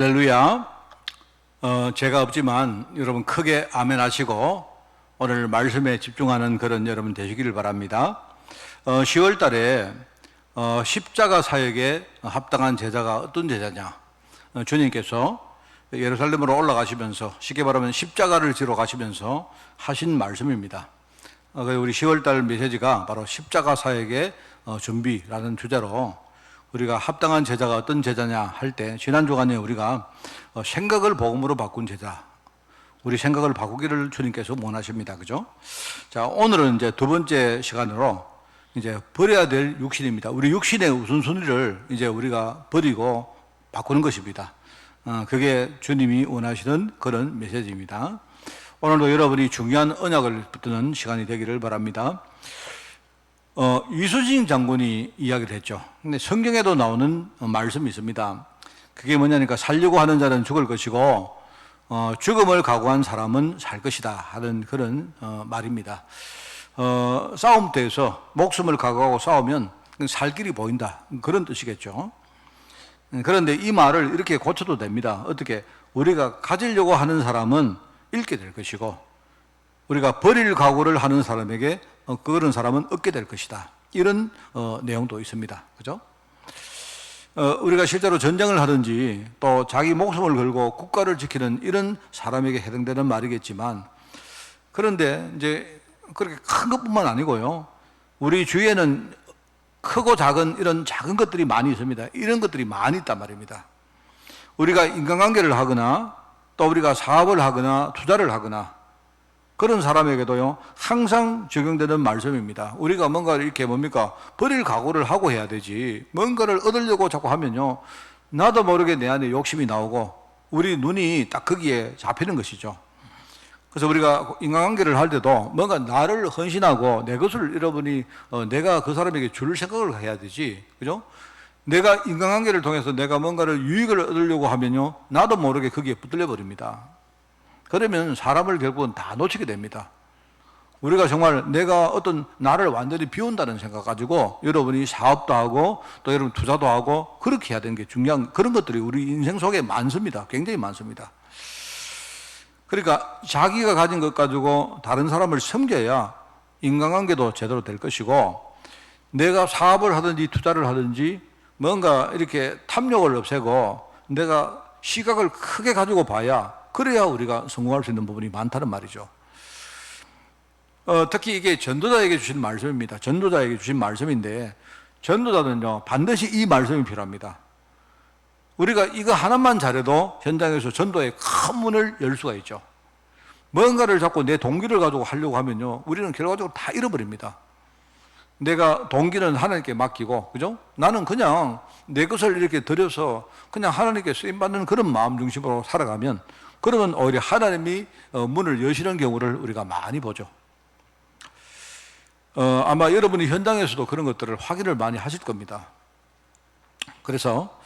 할렐루야. 제가 없지만 여러분 크게 아멘 하시고 오늘 말씀에 집중하는 그런 여러분 되시기를 바랍니다. 10월 달에 십자가 사역에 합당한 제자가 어떤 제자냐, 주님께서 예루살렘으로 올라가시면서 쉽게 말하면 십자가를 지러 가시면서 하신 말씀입니다. 우리 10월 달 메시지가 바로 십자가 사역의 준비라는 주제로 우리가 합당한 제자가 어떤 제자냐 할 때, 지난 주간에 우리가 생각을 복음으로 바꾼 제자, 우리 생각을 바꾸기를 주님께서 원하십니다. 그죠? 자, 오늘은 이제 두 번째 시간으로 이제 버려야 될 육신입니다. 우리 육신의 우선순위를 이제 우리가 버리고 바꾸는 것입니다. 그게 주님이 원하시는 그런 메시지입니다. 오늘도 여러분이 중요한 언약을 붙드는 시간이 되기를 바랍니다. 이수진 장군이 이야기를 했죠. 근데 성경에도 나오는 말씀이 있습니다. 그게 뭐냐니까 살려고 하는 자는 죽을 것이고 죽음을 각오한 사람은 살 것이다 하는 그런 말입니다. 싸움터에서 목숨을 각오하고 싸우면 살 길이 보인다, 그런 뜻이겠죠. 그런데 이 말을 이렇게 고쳐도 됩니다. 어떻게? 우리가 가지려고 하는 사람은 잃게 될 것이고 우리가 버릴 각오를 하는 사람에게 그런 사람은 얻게 될 것이다, 이런 내용도 있습니다. 그죠? 우리가 실제로 전쟁을 하든지 또 자기 목숨을 걸고 국가를 지키는 이런 사람에게 해당되는 말이겠지만, 그런데 이제 그렇게 큰 것뿐만 아니고요, 우리 주위에는 크고 작은 이런 작은 것들이 많이 있습니다. 이런 것들이 많이 있단 말입니다. 우리가 인간관계를 하거나 또 우리가 사업을 하거나 투자를 하거나 그런 사람에게도요, 항상 적용되는 말씀입니다. 우리가 뭔가를 이렇게 버릴 각오를 하고 해야 되지, 뭔가를 얻으려고 자꾸 하면요, 나도 모르게 내 안에 욕심이 나오고 우리 눈이 딱 거기에 잡히는 것이죠. 그래서 우리가 인간관계를 할 때도 뭔가 나를 헌신하고 내 것을 잃어버리니 내가 그 사람에게 줄 생각을 해야 되지, 그죠? 내가 인간관계를 통해서 내가 뭔가를 유익을 얻으려고 하면요, 나도 모르게 거기에 붙들려 버립니다. 그러면 사람을 결국은 다 놓치게 됩니다. 우리가 정말 내가 어떤 나를 완전히 비운다는 생각 가지고 여러분이 사업도 하고 또 여러분 투자도 하고 그렇게 해야 되는 게 중요한 그런 것들이 우리 인생 속에 많습니다. 굉장히 많습니다. 그러니까 자기가 가진 것 가지고 다른 사람을 섬겨야 인간관계도 제대로 될 것이고, 내가 사업을 하든지 투자를 하든지 뭔가 이렇게 탐욕을 없애고 내가 시각을 크게 가지고 봐야, 그래야 우리가 성공할 수 있는 부분이 많다는 말이죠. 특히 이게 전도자에게 주신 말씀입니다. 전도자에게 주신 말씀인데, 전도자는요, 반드시 이 말씀이 필요합니다. 우리가 이거 하나만 잘해도 현장에서 전도의 큰 문을 열 수가 있죠. 뭔가를 자꾸 내 동기를 가지고 하려고 하면요, 우리는 결과적으로 다 잃어버립니다. 내가 동기는 하나님께 맡기고, 그죠? 나는 그냥 내 것을 이렇게 들여서 그냥 하나님께 쓰임받는 그런 마음 중심으로 살아가면, 그러면 오히려 하나님이 문을 여시는 경우를 우리가 많이 보죠. 아마 여러분이 현장에서도 그런 것들을 확인을 많이 하실 겁니다. 그래서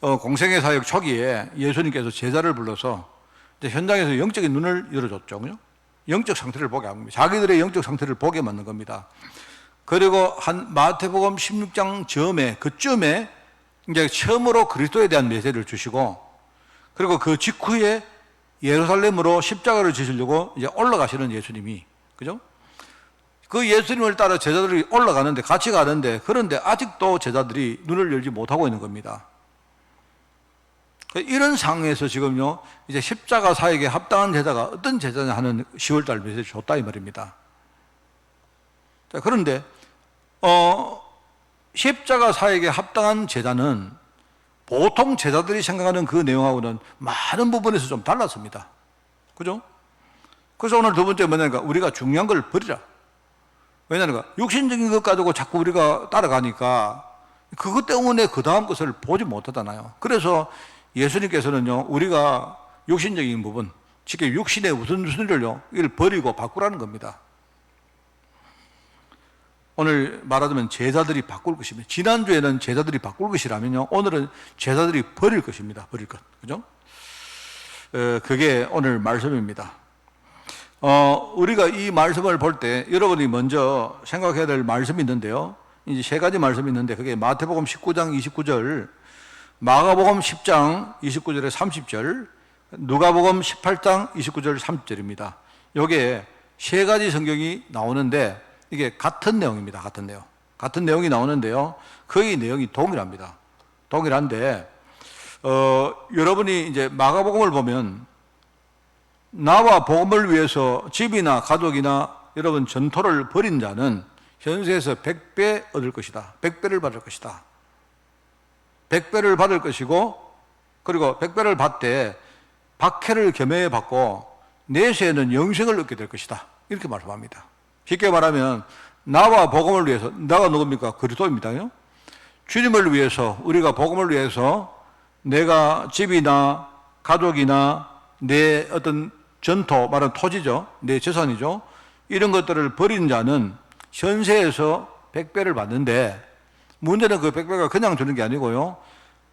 공생애 사역 초기에 예수님께서 제자를 불러서 이제 현장에서 영적인 눈을 열어줬죠. 그죠? 영적 상태를 보게 합니다. 자기들의 영적 상태를 보게 만든 겁니다. 그리고 한 마태복음 16장 그쯤에 이제 처음으로 그리스도에 대한 메시지를 주시고, 그리고 그 직후에 예루살렘으로 십자가를 지시려고 이제 올라가시는 예수님이, 그죠? 그 예수님을 따라 제자들이 올라가는데, 같이 가는데, 그런데 아직도 제자들이 눈을 열지 못하고 있는 겁니다. 이런 상황에서 지금요, 이제 십자가 사역에 합당한 제자가 어떤 제자냐 하는 10월달 메시지 줬다 이 말입니다. 자, 그런데 십자가 사역에 합당한 제자는 보통 제자들이 생각하는 그 내용하고는 많은 부분에서 좀 달랐습니다. 그죠? 그래서 오늘 두 번째 뭐냐니까, 우리가 중요한 걸 버리라. 왜냐하니까 육신적인 것 가지고 자꾸 우리가 따라가니까 그것 때문에 그 다음 것을 보지 못하잖아요. 그래서 예수님께서는요, 우리가 육신적인 부분, 특히 육신의 우선순위를요, 이걸 버리고 바꾸라는 겁니다. 오늘 말하자면 제자들이 바꿀 것입니다. 지난주에는 제자들이 바꿀 것이라면요, 오늘은 제자들이 버릴 것입니다. 버릴 것. 그죠? 그게 오늘 말씀입니다. 우리가 이 말씀을 볼 때 여러분이 먼저 생각해야 될 말씀이 있는데요. 이제 세 가지 말씀이 있는데, 그게 마태복음 19장 29절, 마가복음 10장 29절에 30절, 누가복음 18장 29절 30절입니다. 요게 세 가지 성경이 나오는데 이게 같은 내용입니다. 같은 내용. 같은 내용이 나오는데요. 거의 내용이 동일합니다. 동일한데 여러분이 이제 마가복음을 보면 나와 복음을 위해서 집이나 가족이나 여러분 전토를 벌인 자는 현세에서 100배 얻을 것이다. 100배를 받을 것이다. 100배를 받을 것이고, 그리고 100배를 받되 박해를 겸해 받고 내세에는 영생을 얻게 될 것이다. 이렇게 말씀합니다. 쉽게 말하면 나와 복음을 위해서, 나가 누굽니까? 그리스도입니다. 주님을 위해서, 우리가 복음을 위해서 내가 집이나 가족이나 내 어떤 전토, 말하는 토지죠. 내 재산이죠. 이런 것들을 버린 자는 현세에서 100배를 받는데, 문제는 그 100배가 그냥 주는 게 아니고요.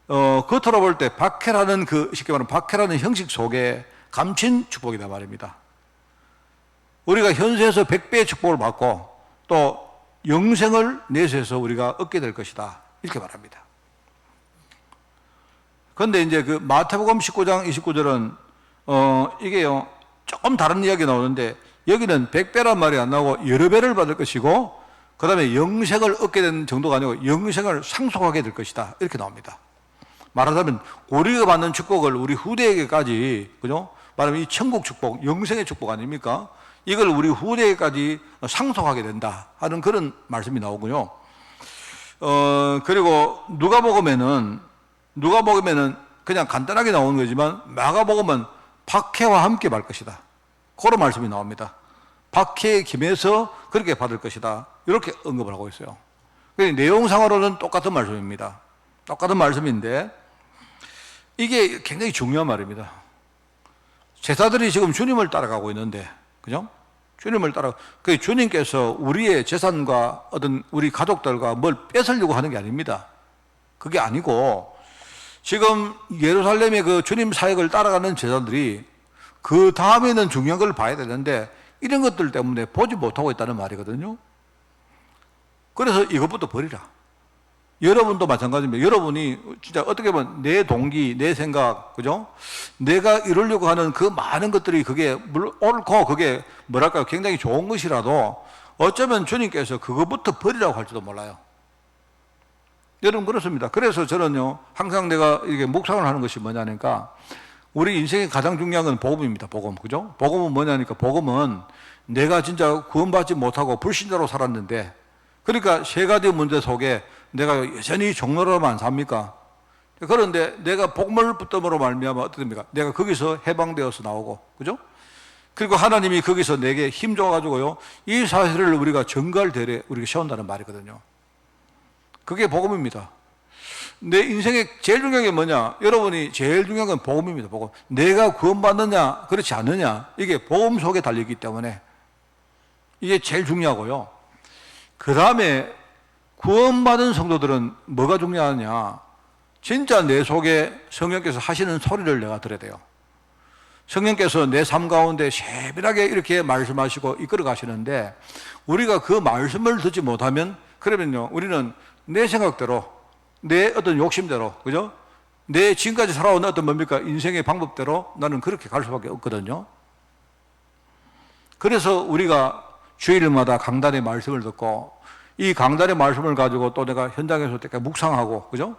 겉으로 볼 때 박해라는 쉽게 말하면 박해라는 형식 속에 감춘 축복이다 말입니다. 우리가 현세에서 100배의 축복을 받고 또 영생을 내세에서 우리가 얻게 될 것이다. 이렇게 말합니다. 그런데 이제 그 마태복음 19장 29절은 이게요 조금 다른 이야기 나오는데, 여기는 100배란 말이 안 나오고 여러 배를 받을 것이고, 그 다음에 영생을 얻게 되는 정도가 아니고 영생을 상속하게 될 것이다. 이렇게 나옵니다. 말하자면 우리가 받는 축복을 우리 후대에게까지, 그죠? 말하면 이 천국 축복, 영생의 축복 아닙니까? 이걸 우리 후대에게까지 상속하게 된다 하는 그런 말씀이 나오고요. 그리고 누가복음에는 그냥 간단하게 나오는 거지만, 마가복음은 박해와 함께 말 것이다. 그런 말씀이 나옵니다. 박해에 김해서 그렇게 받을 것이다. 이렇게 언급을 하고 있어요. 내용상으로는 똑같은 말씀입니다. 똑같은 말씀인데 이게 굉장히 중요한 말입니다. 제사들이 지금 주님을 따라가고 있는데, 그죠? 주님을 주님께서 우리의 재산과 어떤 우리 가족들과 뭘 뺏으려고 하는 게 아닙니다. 그게 아니고, 지금 예루살렘의 그 주님 사역을 따라가는 제자들이 그 다음에는 중요한 걸 봐야 되는데 이런 것들 때문에 보지 못하고 있다는 말이거든요. 그래서 이것부터 버리라. 여러분도 마찬가지입니다. 여러분이 진짜 어떻게 보면 내 동기, 내 생각, 그죠? 내가 이루려고 하는 그 많은 것들이 그게 옳고 그게 뭐랄까요? 굉장히 좋은 것이라도 어쩌면 주님께서 그것부터 버리라고 할지도 몰라요. 여러분 그렇습니다. 그래서 저는요, 항상 내가 이게 묵상을 하는 것이 뭐냐니까, 우리 인생의 가장 중요한 건 복음입니다. 복음. 그죠? 복음은 뭐냐니까, 복음은 내가 진짜 구원받지 못하고 불신자로 살았는데, 그러니까 세 가지 문제 속에 내가 여전히 종로로만 삽니까? 그런데 내가 복음을 붙듦으로 말미암아 어떻습니까? 내가 거기서 해방되어서 나오고, 그죠? 그리고 하나님이 거기서 내게 힘 줘가지고요, 이 사실을 우리가 전갈 대례 우리가 세운다는 말이거든요. 그게 복음입니다. 내 인생에 제일 중요한 게 뭐냐? 여러분이 제일 중요한 건 복음입니다. 복음. 내가 구원받느냐, 그렇지 않느냐, 이게 복음 속에 달리기 때문에 이게 제일 중요하고요. 그 다음에 구원받은 성도들은 뭐가 중요하냐? 진짜 내 속에 성령께서 하시는 소리를 내가 들어야 돼요. 성령께서 내 삶 가운데 세밀하게 이렇게 말씀하시고 이끌어 가시는데, 우리가 그 말씀을 듣지 못하면, 그러면요, 우리는 내 생각대로, 내 어떤 욕심대로, 그죠? 내 지금까지 살아온 어떤 뭡니까? 인생의 방법대로 나는 그렇게 갈 수밖에 없거든요. 그래서 우리가 주일마다 강단의 말씀을 듣고, 이 강단의 말씀을 가지고 또 내가 현장에서 묵상하고, 그죠?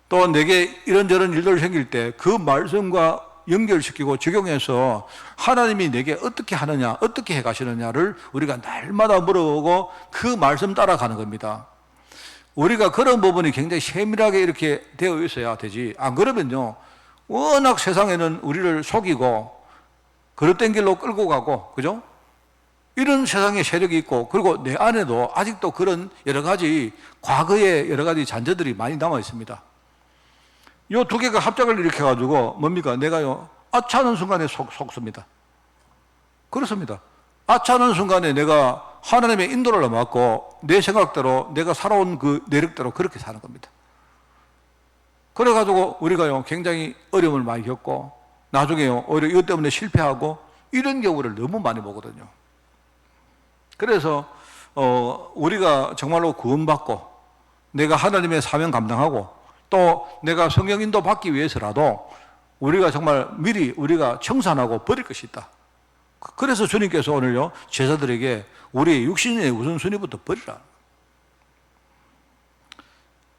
또 내게 이런저런 일들 생길 때 그 말씀과 연결시키고 적용해서 하나님이 내게 어떻게 하느냐, 어떻게 해 가시느냐를 우리가 날마다 물어보고 그 말씀 따라가는 겁니다. 우리가 그런 부분이 굉장히 세밀하게 이렇게 되어 있어야 되지, 안 그러면요, 워낙 세상에는 우리를 속이고 그릇된 길로 끌고 가고, 그죠? 이런 세상의 세력이 있고, 그리고 내 안에도 아직도 그런 여러 가지 과거의 여러 가지 잔재들이 많이 남아 있습니다. 요 두 개가 합작을 일으켜가지고 뭡니까? 내가요, 아차하는 순간에 속습니다. 그렇습니다. 아차하는 순간에 내가 하나님의 인도를 맡고 내 생각대로, 내가 살아온 그 내력대로 그렇게 사는 겁니다. 그래가지고 우리가요, 굉장히 어려움을 많이 겪고 나중에요, 오히려 이것 때문에 실패하고 이런 경우를 너무 많이 보거든요. 그래서 우리가 정말로 구원받고 내가 하나님의 사명 감당하고 또 내가 성령 인도 받기 위해서라도 우리가 정말 미리 우리가 청산하고 버릴 것이 있다. 그래서 주님께서 오늘요 제자들에게 우리의 육신의 우선순위부터 버리라.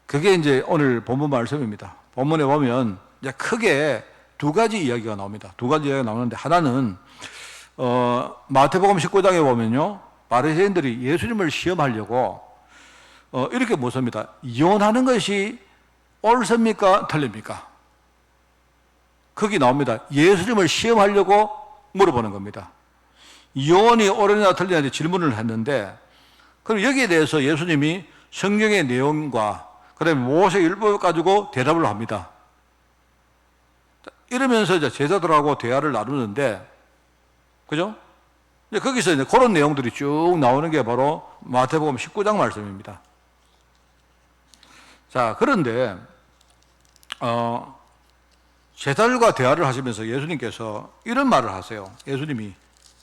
그게 이제 오늘 본문 말씀입니다. 본문에 보면 이제 크게 두 가지 이야기가 나옵니다. 두 가지 이야기가 나오는데 하나는 마태복음 19장에 보면요 바리새인들이 예수님을 시험하려고 이렇게 묻습니다. 이혼하는 것이 옳습니까? 틀립니까? 거기 나옵니다. 예수님을 시험하려고 물어보는 겁니다. 이혼이 옳으냐 틀리냐 질문을 했는데 그럼 여기에 대해서 예수님이 성경의 내용과 그다음에 모세 율법을 가지고 대답을 합니다. 이러면서 이제 제자들하고 대화를 나누는데, 그죠? 이제 거기서 이제 그런 내용들이 쭉 나오는 게 바로 마태복음 19장 말씀입니다. 자, 그런데, 제자들과 대화를 하시면서 예수님께서 이런 말을 하세요. 예수님이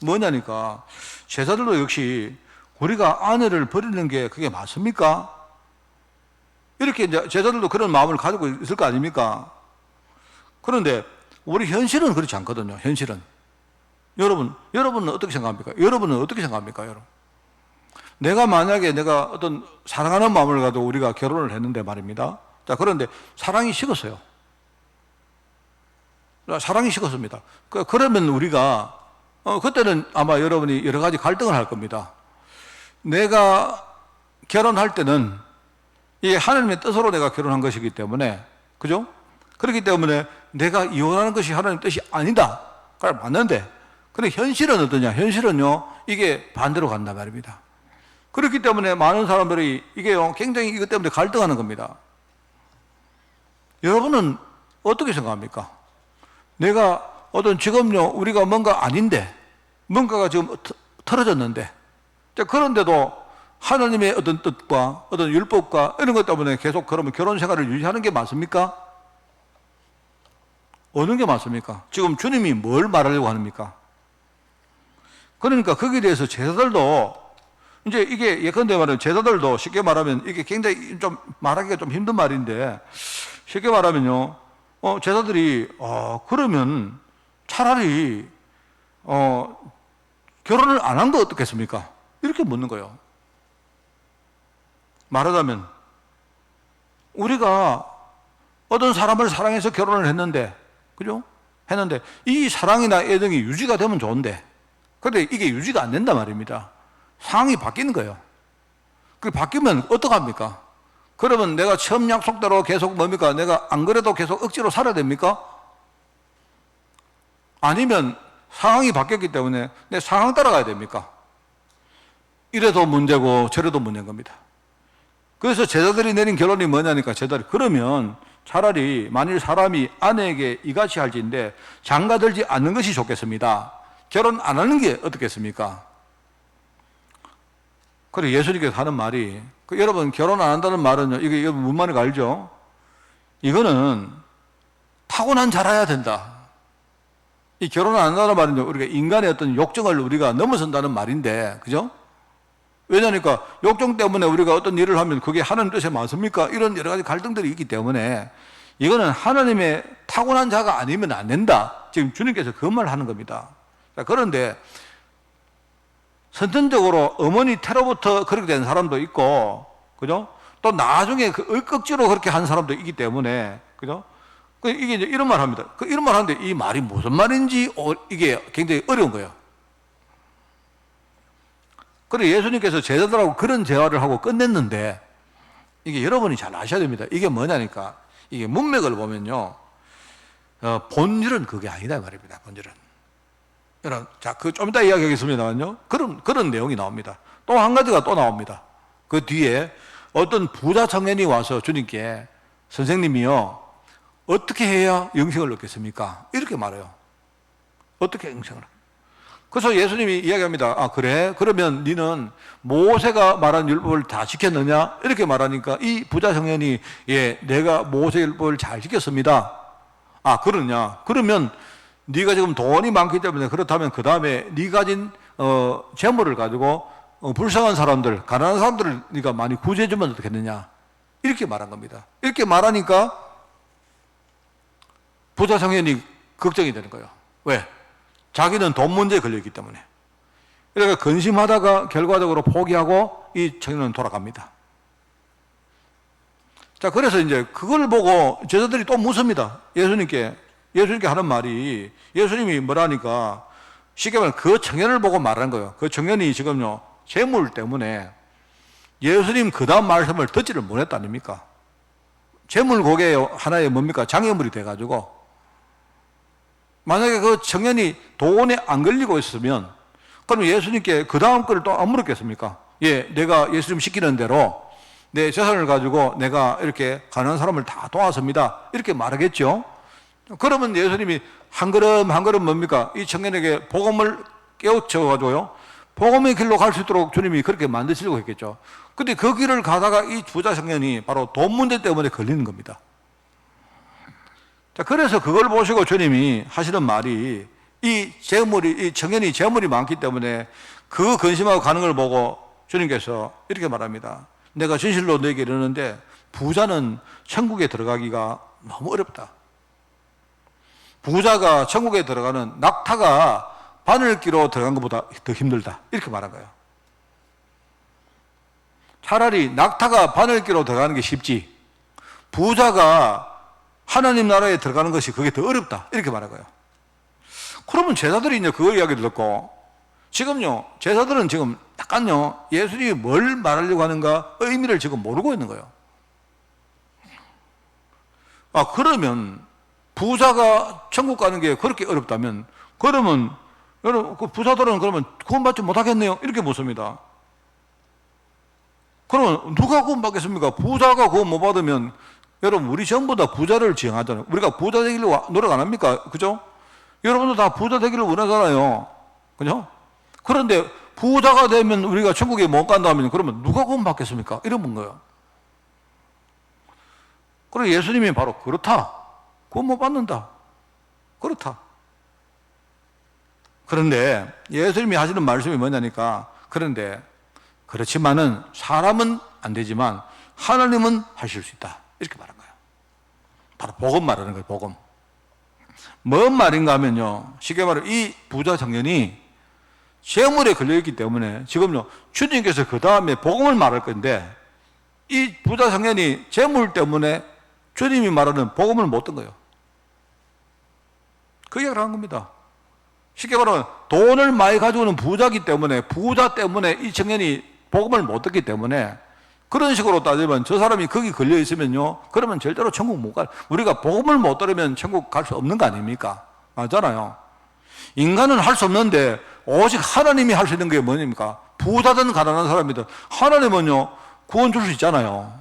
뭐냐니까, 제자들도 역시 우리가 아내를 버리는 게 그게 맞습니까? 이렇게 이제 제자들도 그런 마음을 가지고 있을 거 아닙니까? 그런데 우리 현실은 그렇지 않거든요. 현실은. 여러분은 어떻게 생각합니까? 여러분은 어떻게 생각합니까? 여러분. 내가 만약에 내가 어떤 사랑하는 마음을 가지고 우리가 결혼을 했는데 말입니다. 자, 그런데 사랑이 식었어요. 사랑이 식었습니다. 그러면 우리가 그때는 아마 여러분이 여러 가지 갈등을 할 겁니다. 내가 결혼할 때는 이게 하나님의 뜻으로 내가 결혼한 것이기 때문에, 그죠? 그렇기 때문에 내가 이혼하는 것이 하나님의 뜻이 아니다. 그걸 맞는데, 근데 현실은 어떠냐? 현실은요, 이게 반대로 간단 말입니다. 그렇기 때문에 많은 사람들이 이게요, 굉장히 이것 때문에 갈등하는 겁니다. 여러분은 어떻게 생각합니까? 내가 지금요, 우리가 뭔가 아닌데, 뭔가가 지금 틀어졌는데, 그런데도 하나님의 어떤 뜻과 어떤 율법과 이런 것 때문에 계속 그러면 결혼 생활을 유지하는 게 맞습니까? 어느 게 맞습니까? 지금 주님이 뭘 말하려고 합니까? 그러니까 거기에 대해서 제자들도 이제 이게 예컨대 말하면 제자들도 쉽게 말하면 이게 굉장히 좀 말하기가 좀 힘든 말인데 쉽게 말하면요, 제자들이 그러면 차라리 결혼을 안 한 거 어떻겠습니까? 이렇게 묻는 거예요. 말하자면 우리가 어떤 사람을 사랑해서 결혼을 했는데, 그죠? 했는데 이 사랑이나 애정이 유지가 되면 좋은데, 그런데 이게 유지가 안 된단 말입니다. 상황이 바뀌는 거예요. 그게 바뀌면 어떡합니까? 그러면 내가 처음 약속대로 계속 뭡니까? 내가 안 그래도 계속 억지로 살아야 됩니까? 아니면 상황이 바뀌었기 때문에 내 상황 따라가야 됩니까? 이래도 문제고 저래도 문제인 겁니다. 그래서 제자들이 내린 결론이 뭐냐니까, 제자들이 그러면 차라리 만일 사람이 아내에게 이같이 할지인데 장가들지 않는 것이 좋겠습니다. 결혼 안 하는 게 어떻겠습니까? 그리고 예수님께서 하는 말이, 여러분 결혼 안 한다는 말은요, 이게 여러분 무슨 말인지 알죠? 이거는 타고난 자라야 된다. 이 결혼 안 한다는 말은요, 우리가 인간의 어떤 욕정을 우리가 넘어선다는 말인데, 그죠? 왜냐니까 욕정 때문에 우리가 어떤 일을 하면 그게 하나님 뜻에 맞습니까? 이런 여러 가지 갈등들이 있기 때문에 이거는 하나님의 타고난 자가 아니면 안 된다. 지금 주님께서 그 말을 하는 겁니다. 그런데 선천적으로 어머니 태로부터 그렇게 된 사람도 있고, 그죠? 또 나중에 억지로 그렇게 한 사람도 있기 때문에, 그죠? 이게 이제 이런 말 합니다. 이런 말 하는데 이 말이 무슨 말인지 이게 굉장히 어려운 거예요. 그래 예수님께서 제자들하고 그런 대화를 하고 끝냈는데, 이게 여러분이 잘 아셔야 됩니다. 이게 뭐냐니까, 이게 문맥을 보면요, 본질은 그게 아니다 말입니다. 본질은. 여러분, 자, 좀 이따 이야기하겠습니다만요, 그런 내용이 나옵니다. 또 한 가지가 또 나옵니다. 그 뒤에 어떤 부자 청년이 와서 주님께, 선생님이요, 어떻게 해야 영생을 얻겠습니까? 이렇게 말해요. 어떻게 영생을? 그래서 예수님이 이야기합니다. 그래? 그러면 너는 모세가 말한 율법을 다 지켰느냐? 이렇게 말하니까 이 부자 청년이, 예, 내가 모세 율법을 잘 지켰습니다. 그러냐? 그러면 네가 지금 돈이 많기 때문에 그렇다면 그 다음에 네 가진 재물을 가지고 불쌍한 사람들, 가난한 사람들을 네가 많이 구제해주면 어떻겠느냐? 이렇게 말한 겁니다. 이렇게 말하니까 부자 청년이 걱정이 되는 거예요. 왜? 자기는 돈 문제에 걸려있기 때문에. 그러니까 근심하다가 결과적으로 포기하고 이 청년은 돌아갑니다. 자, 그래서 이제 그걸 보고 제자들이 또 묻습니다. 예수님께 하는 말이, 예수님이 뭐라니까 쉽게 말하면 그 청년을 보고 말하는 거예요. 그 청년이 지금요, 재물 때문에 예수님 그 다음 말씀을 듣지를 못했다 아닙니까? 재물 고개 하나의 뭡니까? 장애물이 돼가지고, 만약에 그 청년이 돈에 안 걸리고 있으면, 그럼 예수님께 그 다음 거를 또 안 물었겠습니까? 예, 내가 예수님 시키는 대로 내 재산을 가지고 내가 이렇게 가난한 사람을 다 도왔습니다. 이렇게 말하겠죠? 그러면 예수님이 한 걸음 한 걸음 뭡니까? 이 청년에게 복음을 깨우쳐가지고요, 복음의 길로 갈 수 있도록 주님이 그렇게 만드시려고 했겠죠. 근데 그 길을 가다가 이 부자 청년이 바로 돈 문제 때문에 걸리는 겁니다. 자, 그래서 그걸 보시고 주님이 하시는 말이, 이 청년이 재물이 많기 때문에 그 근심하고 가는 걸 보고 주님께서 이렇게 말합니다. 내가 진실로 너에게 이르는데 부자는 천국에 들어가기가 너무 어렵다. 부자가 천국에 들어가는 낙타가 바늘기로 들어간 것보다 더 힘들다. 이렇게 말한 거예요. 차라리 낙타가 바늘기로 들어가는 게 쉽지, 부자가 하나님 나라에 들어가는 것이 그게 더 어렵다. 이렇게 말한 거예요. 그러면 제자들이 이제 그 이야기를 듣고, 지금요, 제자들은 지금 약간요, 예수님이 뭘 말하려고 하는가 의미를 지금 모르고 있는 거예요. 아, 그러면 부자가 천국 가는 게 그렇게 어렵다면, 그러면 여러분, 그 부자들은 그러면 구원받지 못하겠네요. 이렇게 묻습니다. 그러면 누가 구원받겠습니까? 부자가 구원 못 받으면, 여러분, 우리 전부 다 부자를 지향하잖아요. 우리가 부자 되기를 노력 안 합니까? 그죠? 여러분도 다 부자 되기를 원하잖아요. 그죠? 그런데 부자가 되면 우리가 천국에 못 간다면, 그러면 누가 구원 받겠습니까? 이런 거예요. 그리고 예수님이 바로 그렇다. 구원 못 받는다. 그렇다. 그런데 예수님이 하시는 말씀이 뭐냐니까, 그런데 그렇지만은 사람은 안 되지만 하나님은 하실 수 있다. 이렇게 말한 거예요. 바로 복음 말하는 거예요. 복음. 뭔 말인가 하면요, 쉽게 말해 이 부자 청년이 재물에 걸려있기 때문에 지금요, 주님께서 그 다음에 복음을 말할 건데, 이 부자 청년이 재물 때문에 주님이 말하는 복음을 못 듣는 거예요. 그 이야기를 한 겁니다. 쉽게 말하면 돈을 많이 가지고는 부자기 때문에, 부자 때문에 이 청년이 복음을 못 듣기 때문에, 그런 식으로 따지면 저 사람이 거기 걸려 있으면요, 그러면 절대로 천국 못 가. 우리가 복음을 못 들으면 천국 갈 수 없는 거 아닙니까? 맞잖아요. 인간은 할 수 없는데 오직 하나님이 할 수 있는 게 뭐입니까? 부자든 가난한 사람이든 하나님은요 구원 줄 수 있잖아요.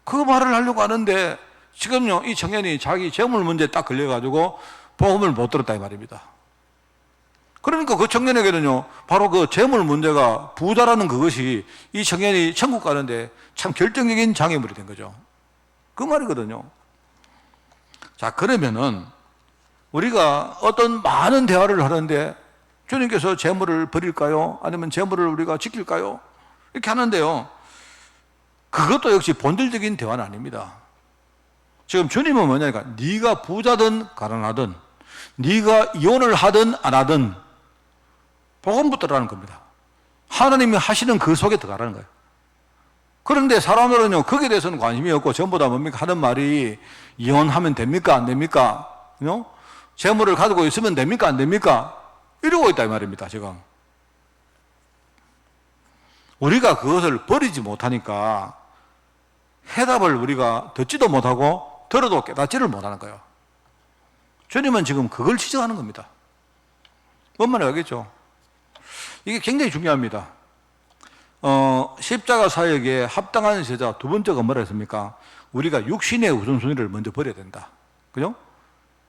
그 말을 하려고 하는데 지금요 이 청년이 자기 재물 문제에 딱 걸려가지고 복음을 못 들었다 이 말입니다. 그러니까 그 청년에게는요, 바로 그 재물 문제가, 부자라는 그것이 이 청년이 천국 가는데 참 결정적인 장애물이 된 거죠. 그 말이거든요. 자, 그러면은 우리가 어떤 많은 대화를 하는데 주님께서 재물을 버릴까요? 아니면 재물을 우리가 지킬까요? 이렇게 하는데요, 그것도 역시 본질적인 대화는 아닙니다. 지금 주님은 뭐냐니까, 네가 부자든 가난하든, 네가 이혼을 하든 안 하든 복음부터라는 겁니다. 하나님이 하시는 그 속에 들어가라는 거예요. 그런데 사람들은요, 거기에 대해서는 관심이 없고 전부 다 뭡니까? 하는 말이, 이혼하면 됩니까? 안 됩니까? 재물을 가지고 있으면 됩니까? 안 됩니까? 이러고 있다 이 말입니다. 지금 우리가 그것을 버리지 못하니까 해답을 우리가 듣지도 못하고 들어도 깨닫지를 못하는 거예요. 주님은 지금 그걸 지적하는 겁니다. 뭔 말인지 알겠죠? 이게 굉장히 중요합니다. 십자가 사역에 합당한 제자 두 번째가 뭐라 했습니까? 우리가 육신의 우선순위를 먼저 버려야 된다. 그죠?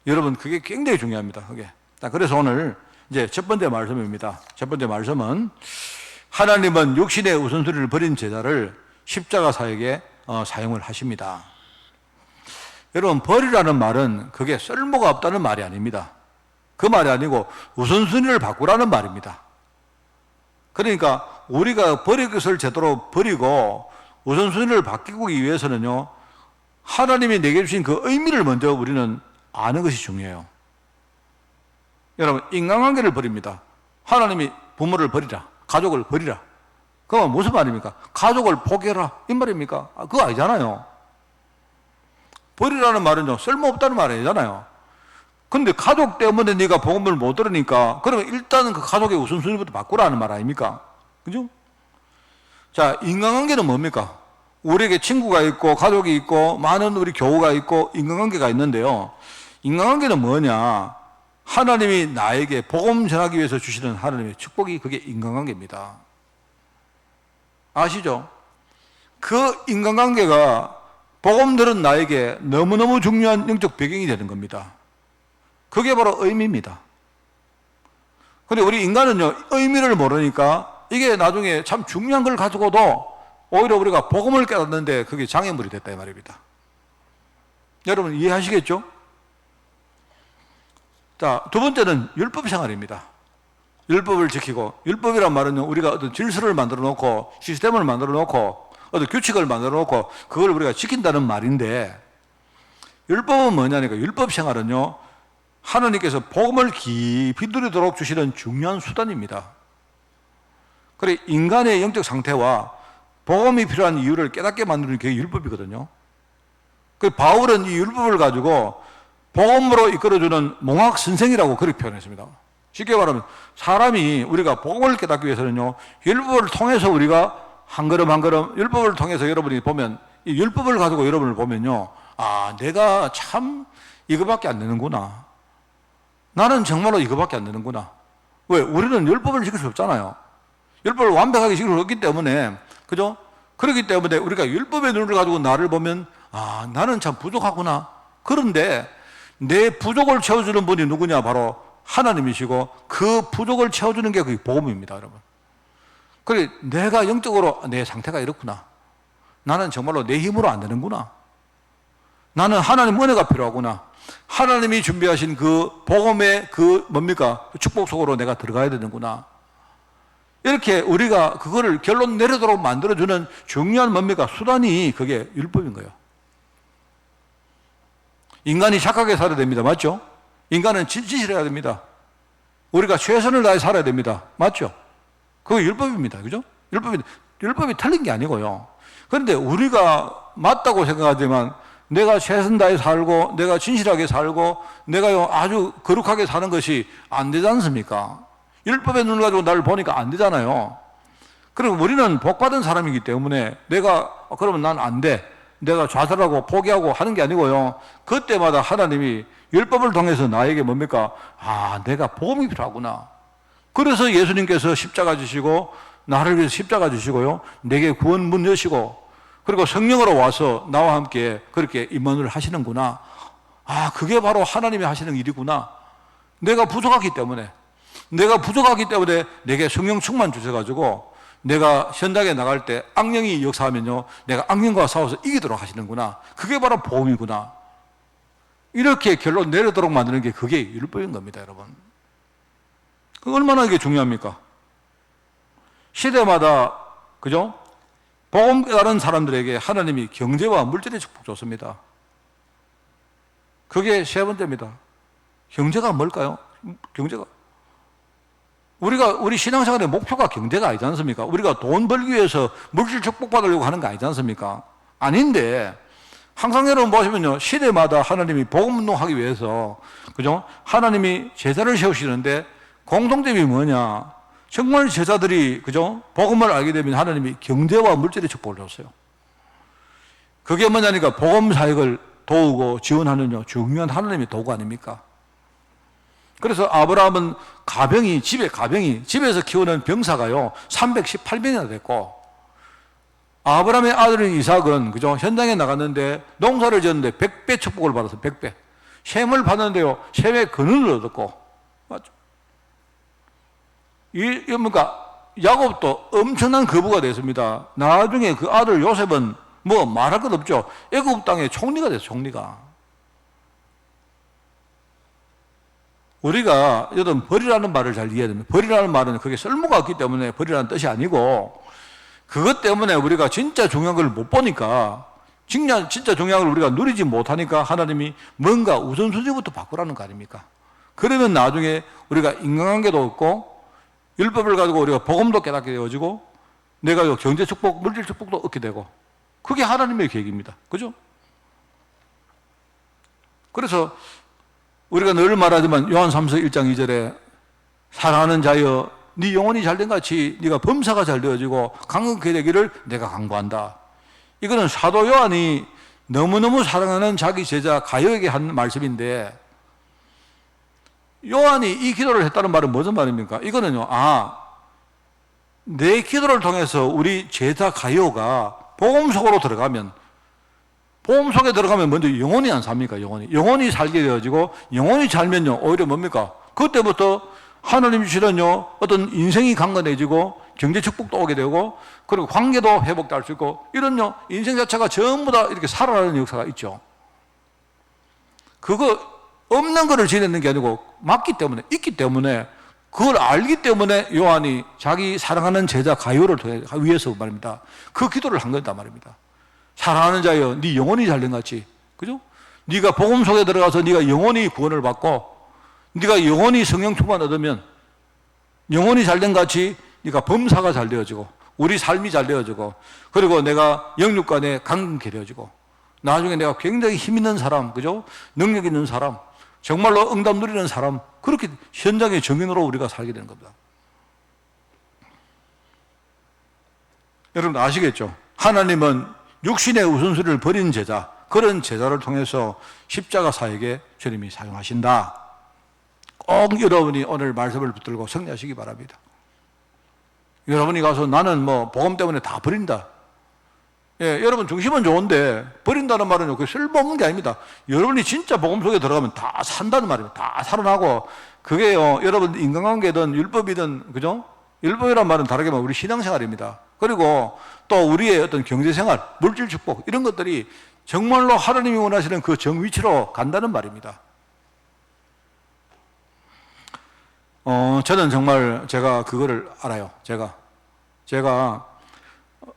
여러분, 그게 굉장히 중요합니다. 그게. 자, 그래서 오늘 이제 첫 번째 말씀입니다. 첫 번째 말씀은, 하나님은 육신의 우선순위를 버린 제자를 십자가 사역에 사용을 하십니다. 여러분, 버리라는 말은 그게 쓸모가 없다는 말이 아닙니다. 그 말이 아니고 우선순위를 바꾸라는 말입니다. 그러니까 우리가 버릴 것을 제대로 버리고 우선순위를 바꾸기 위해서는요, 하나님이 내게 주신 그 의미를 먼저 우리는 아는 것이 중요해요. 여러분, 인간관계를 버립니다. 하나님이 부모를 버리라, 가족을 버리라. 그건 무슨 말입니까? 가족을 포기해라, 이 말입니까? 그거 아니잖아요. 버리라는 말은요, 쓸모없다는 말 아니잖아요. 근데 가족 때문에 네가 복음을 못 들으니까 그러면 일단은 그 가족의 우선순위부터 바꾸라는 말 아닙니까? 그죠? 자, 인간관계는 뭡니까? 우리에게 친구가 있고 가족이 있고 많은 우리 교우가 있고 인간관계가 있는데요. 인간관계는 뭐냐? 하나님이 나에게 복음 전하기 위해서 주시는 하나님의 축복이 그게 인간관계입니다. 아시죠? 그 인간관계가 복음 들은 나에게 너무너무 중요한 영적 배경이 되는 겁니다. 그게 바로 의미입니다. 근데 우리 인간은요, 의미를 모르니까 이게 나중에 참 중요한 걸 가지고도 오히려 우리가 복음을 깨닫는데 그게 장애물이 됐다 이 말입니다. 여러분 이해하시겠죠? 자, 두 번째는 율법 생활입니다. 율법을 지키고, 율법이란 말은요, 우리가 어떤 질서를 만들어 놓고 시스템을 만들어 놓고 어떤 규칙을 만들어 놓고 그걸 우리가 지킨다는 말인데, 율법은 뭐냐니까, 율법 생활은요, 하나님께서 복음을 깊이 누리도록 주시는 중요한 수단입니다. 그래, 인간의 영적 상태와 복음이 필요한 이유를 깨닫게 만드는 게 율법이거든요. 그 바울은 이 율법을 가지고 복음으로 이끌어주는 몽학 선생이라고 그렇게 표현했습니다. 쉽게 말하면 사람이 우리가 복음을 깨닫기 위해서는요, 율법을 통해서 우리가 한 걸음 한 걸음, 율법을 통해서 여러분이 보면, 이 율법을 가지고 여러분을 보면요, 아, 내가 참 이거밖에 안 되는구나. 나는 정말로 이거밖에 안 되는구나. 왜? 우리는 율법을 지킬 수 없잖아요. 율법을 완벽하게 지킬 수 없기 때문에, 그죠? 그렇기 때문에 우리가 율법의 눈을 가지고 나를 보면, 아, 나는 참 부족하구나. 그런데 내 부족을 채워주는 분이 누구냐? 바로 하나님이시고, 그 부족을 채워주는 게 그 복음입니다, 여러분. 그래, 내가 영적으로 내 상태가 이렇구나. 나는 정말로 내 힘으로 안 되는구나. 나는 하나님 은혜가 필요하구나. 하나님이 준비하신 그 복음의 그 뭡니까? 축복 속으로 내가 들어가야 되는구나. 이렇게 우리가 그거를 결론 내리도록 만들어주는 중요한 뭡니까? 수단이 그게 율법인 거예요. 인간이 착하게 살아야 됩니다. 맞죠? 인간은 진실해야 됩니다. 우리가 최선을 다해 살아야 됩니다. 맞죠? 그거 율법입니다. 그죠? 율법이 틀린 게 아니고요. 그런데 우리가 맞다고 생각하지만 내가 최선 다해 살고 내가 진실하게 살고 내가 아주 거룩하게 사는 것이 안 되지 않습니까? 율법의 눈을 가지고 나를 보니까 안 되잖아요. 그리고 우리는 복받은 사람이기 때문에 내가 그러면 난 안 돼. 내가 좌절하고 포기하고 하는 게 아니고요. 그때마다 하나님이 율법을 통해서 나에게 뭡니까? 아, 내가 복음이 필요하구나. 그래서 예수님께서 십자가 지시고 나를 위해서 십자가 지시고요. 내게 구원 문 여시고 그리고 성령으로 와서 나와 함께 그렇게 임원을 하시는구나. 아, 그게 바로 하나님이 하시는 일이구나. 내가 부족하기 때문에 내게 성령 충만 주셔가지고 내가 현장에 나갈 때 악령이 역사하면요, 내가 악령과 싸워서 이기도록 하시는구나. 그게 바로 복음이구나. 이렇게 결론 내리도록 만드는 게 그게 율법인 겁니다, 여러분. 얼마나 이게 중요합니까? 시대마다, 그죠? 복음 깨달은 사람들에게 하나님이 경제와 물질의 축복 줬습니다. 그게 세 번째입니다. 경제가 뭘까요? 경제가. 우리 신앙생활의 목표가 경제가 아니지 않습니까? 우리가 돈 벌기 위해서 물질 축복받으려고 하는 거 아니지 않습니까? 아닌데, 항상 여러분 보시면요, 시대마다 하나님이 복음 운동하기 위해서, 그죠? 하나님이 제자를 세우시는데, 공통점이 뭐냐? 정말 제자들이, 그죠? 복음을 알게 되면 하나님이 경제와 물질의 축복을 줬어요. 그게 뭐냐니까, 복음 사역을 도우고 지원하는 중요한 하나님의 도구 아닙니까? 그래서 아브라함은 집에서 키우는 병사가요, 318명이나 됐고, 아브라함의 아들인 이삭은, 그죠? 현장에 나갔는데, 농사를 지었는데 100배 축복을 받아서 100배. 셈을 받는데요, 셈의 근원을 얻었고, 맞죠? 그러니까, 야곱도 엄청난 거부가 됐습니다. 나중에 그 아들 요셉은 뭐 말할 것 없죠. 애굽 땅의 총리가 됐어요, 총리가. 우리가 여러분 버리라는 말을 잘 이해해야 됩니다. 버리라는 말은 그게 쓸모가 없기 때문에 버리라는 뜻이 아니고 그것 때문에 우리가 진짜 중요한 걸 못 보니까, 진짜 중요한 걸 우리가 누리지 못하니까 하나님이 뭔가 우선순위부터 바꾸라는 거 아닙니까? 그러면 나중에 우리가 인간관계도 없고 율법을 가지고 우리가 복음도 깨닫게 되어지고 내가 경제 축복, 물질 축복도 얻게 되고, 그게 하나님의 계획입니다. 그죠? 그래서 우리가 늘 말하지만 요한 3서 1장 2절에 사랑하는 자여 네 영혼이 잘된 같이 네가 범사가 잘 되어지고 강건케 되기를 내가 강구한다. 이거는 사도 요한이 너무너무 사랑하는 자기 제자 가요에게 한 말씀인데, 요한이 이 기도를 했다는 말은 무슨 말입니까? 이거는요, 내 기도를 통해서 우리 제자 가요가 복음 속으로 들어가면, 복음 속에 들어가면 먼저 영혼이 안 삽니까? 영혼이 살게 되어지고, 영혼이 살면요 오히려 뭡니까? 그때부터 하나님 주시는요 어떤 인생이 강건해지고 경제 축복도 오게 되고, 그리고 관계도 회복될 수 있고, 이런요 인생 자체가 전부 다 이렇게 살아나는 역사가 있죠. 그거 없는 거를 지내는 게 아니고 맞기 때문에, 있기 때문에, 그걸 알기 때문에 요한이 자기 사랑하는 제자 가요를 통해 위해서 말입니다, 그 기도를 한 거다 말입니다. 사랑하는 자여 네 영혼이 잘된 같이, 그죠? 네가 복음 속에 들어가서 네가 영혼이 구원을 받고 네가 영혼이 성령 충만 얻으면 영혼이 잘된 같이 네가 범사가 잘 되어지고 우리 삶이 잘 되어지고, 그리고 내가 영육 간에 강건케 되어지고, 나중에 내가 굉장히 힘 있는 사람, 그죠? 능력 있는 사람, 정말로 응답 누리는 사람, 그렇게 현장의 증인으로 우리가 살게 되는 겁니다. 여러분 아시겠죠? 하나님은 육신의 우선순위를 버린 제자, 그런 제자를 통해서 십자가 사역에 주님이 사용하신다. 꼭 여러분이 오늘 말씀을 붙들고 승리하시기 바랍니다. 여러분이 가서 나는 복음 때문에 다 버린다. 예, 여러분 중심은 좋은데 버린다는 말은 그 쓸모없는 게 아닙니다. 여러분이 진짜 복음 속에 들어가면 다 산다는 말입니다. 다 살아나고, 그게요 여러분 인간관계든 율법이든, 그죠? 율법이란 말은 다르게 말하면 우리 신앙생활입니다. 그리고 또 우리의 어떤 경제생활, 물질 축복, 이런 것들이 정말로 하나님이 원하시는 그 정위치로 간다는 말입니다. 저는 정말 제가 그거를 알아요. 제가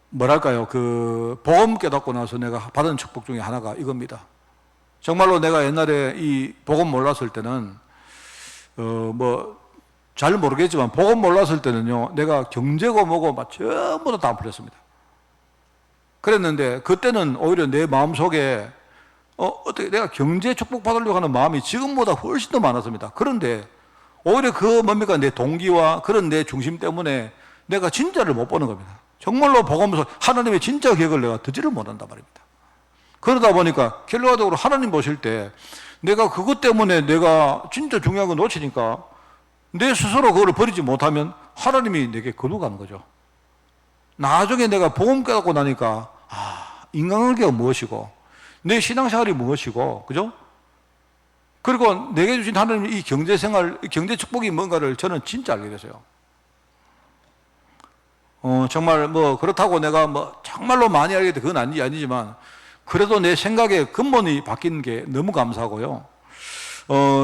뭐랄까요, 그 복음 깨닫고 나서 내가 받은 축복 중에 하나가 이겁니다. 정말로 내가 옛날에 이 복음 몰랐을 때는 잘 모르겠지만 복음 몰랐을 때는요 내가 경제고 뭐고 막 전부 다 안 풀렸습니다. 그랬는데 그때는 오히려 내 마음속에 어떻게 내가 경제 축복 받으려고 하는 마음이 지금보다 훨씬 더 많았습니다. 그런데 오히려 그 뭡니까, 내 동기와 그런 내 중심 때문에 내가 진짜를 못 보는 겁니다. 정말로 복음에서 하나님의 진짜 계획을 내가 듣지를 못한단 말입니다. 그러다 보니까 결과적으로 하나님 보실 때 내가 그것 때문에 내가 진짜 중요한 거 놓치니까 내 스스로 그걸 버리지 못하면 하나님이 내게 거두가는 거죠. 나중에 내가 복음 깨닫고 나니까 인간관계가 무엇이고 내 신앙생활이 무엇이고, 그죠? 그리고 내게 주신 하나님의 이 경제생활, 경제 축복이 뭔가를 저는 진짜 알게 됐어요. 정말 그렇다고 내가 정말로 많이 알게 돼 그건 아니지만 그래도 내 생각의 근본이 바뀐 게 너무 감사하고요.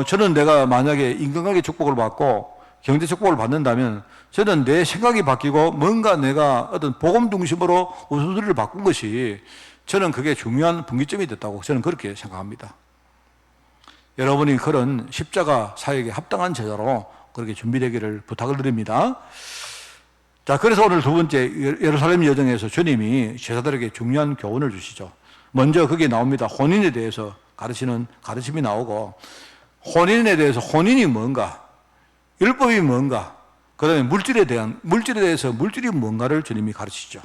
저는 내가 만약에 인간관계 축복을 받고 경제 축복을 받는다면 저는 내 생각이 바뀌고 뭔가 내가 어떤 복음 중심으로 우선순위를 바꾼 것이 저는 그게 중요한 분기점이 됐다고 저는 그렇게 생각합니다. 여러분이 그런 십자가 사역에 합당한 제자로 그렇게 준비되기를 부탁을 드립니다. 자, 그래서 오늘 두 번째 예루살렘 여정에서 주님이 제자들에게 중요한 교훈을 주시죠. 먼저 거기에 나옵니다. 혼인에 대해서 가르치는 가르침이 나오고, 혼인에 대해서 혼인이 뭔가, 율법이 뭔가, 그 다음에 물질에 대해서 물질이 뭔가를 주님이 가르치죠.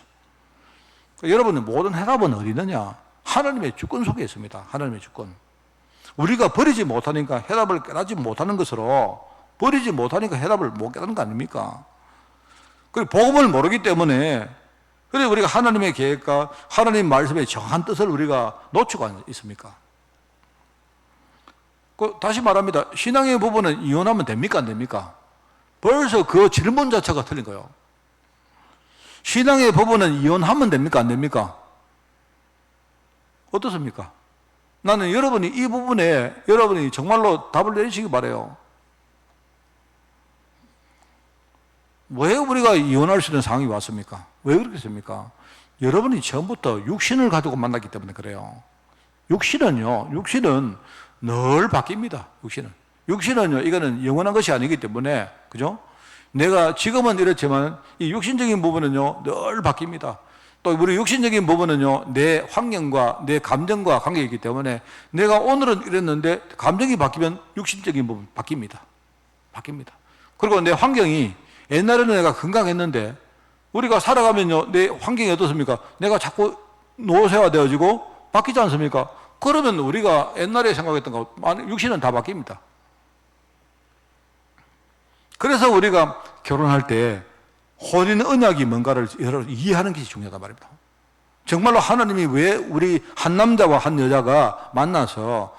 여러분, 모든 해답은 어디 있느냐? 하나님의 주권 속에 있습니다. 하나님의 주권. 우리가 버리지 못하니까 해답을 깨닫지 못하는 것으로, 버리지 못하니까 해답을 못 깨닫는 거 아닙니까? 그리고 복음을 모르기 때문에, 그래서 우리가 하나님의 계획과 하나님 말씀의 정한 뜻을 우리가 놓치고 있습니까? 다시 말합니다. 신앙의 부분은 이혼하면 됩니까? 안 됩니까? 벌써 그 질문 자체가 틀린 거예요. 신앙의 부분은 이혼하면 됩니까? 안 됩니까? 어떻습니까? 나는 여러분이 이 부분에 여러분이 정말로 답을 내리시기 바라요. 왜 우리가 이혼할 수 있는 상황이 왔습니까? 왜 그렇겠습니까? 여러분이 처음부터 육신을 가지고 만났기 때문에 그래요. 육신은 늘 바뀝니다. 육신은요, 이거는 영원한 것이 아니기 때문에, 그죠? 내가 지금은 이렇지만 이 육신적인 부분은요, 늘 바뀝니다. 또 우리 육신적인 부분은요, 내 환경과 내 감정과 관계이기 때문에 내가 오늘은 이랬는데 감정이 바뀌면 육신적인 부분 바뀝니다. 그리고 내 환경이 옛날에는 내가 건강했는데 우리가 살아가면요, 내 환경이 어떻습니까? 내가 자꾸 노쇠화 되어지고 바뀌지 않습니까? 그러면 우리가 옛날에 생각했던 거, 육신은 다 바뀝니다. 그래서 우리가 결혼할 때 혼인 언약이 뭔가를 이해하는 것이 중요하단 말입니다. 정말로 하나님이 왜 우리 한 남자와 한 여자가 만나서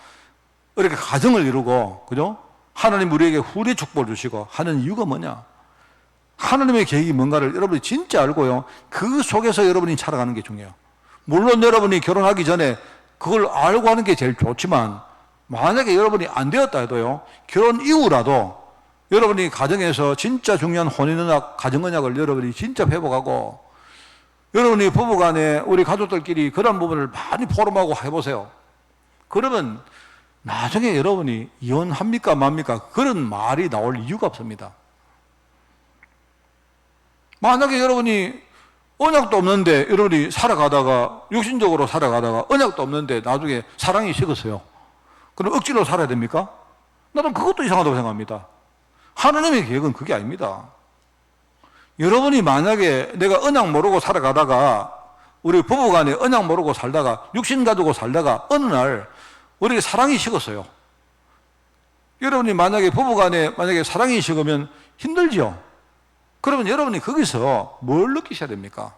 이렇게 가정을 이루고, 그죠? 하나님 우리에게 후대 축복을 주시고 하는 이유가 뭐냐? 하나님의 계획이 뭔가를 여러분이 진짜 알고요, 그 속에서 여러분이 살아가는 게 중요해요. 물론 여러분이 결혼하기 전에 그걸 알고 하는 게 제일 좋지만, 만약에 여러분이 안 되었다 해도요, 결혼 이후라도 여러분이 가정에서 진짜 중요한 혼인언약, 가정언약을 여러분이 진짜 회복하고, 여러분이 부부간에 우리 가족들끼리 그런 부분을 많이 포럼하고 해보세요. 그러면 나중에 여러분이 이혼합니까 맙니까 그런 말이 나올 이유가 없습니다. 만약에 여러분이 언약도 없는데 여러분이 살아가다가, 육신적으로 살아가다가 언약도 없는데 나중에 사랑이 식었어요. 그럼 억지로 살아야 됩니까? 나는 그것도 이상하다고 생각합니다. 하나님의 계획은 그게 아닙니다. 여러분이 만약에 내가 언약 모르고 살아가다가, 우리 부부간에 언약 모르고 살다가, 육신 가지고 살다가 어느 날 우리가 사랑이 식었어요. 여러분이 만약에 부부간에 만약에 사랑이 식으면 힘들죠. 그러면 여러분이 거기서 뭘 느끼셔야 됩니까?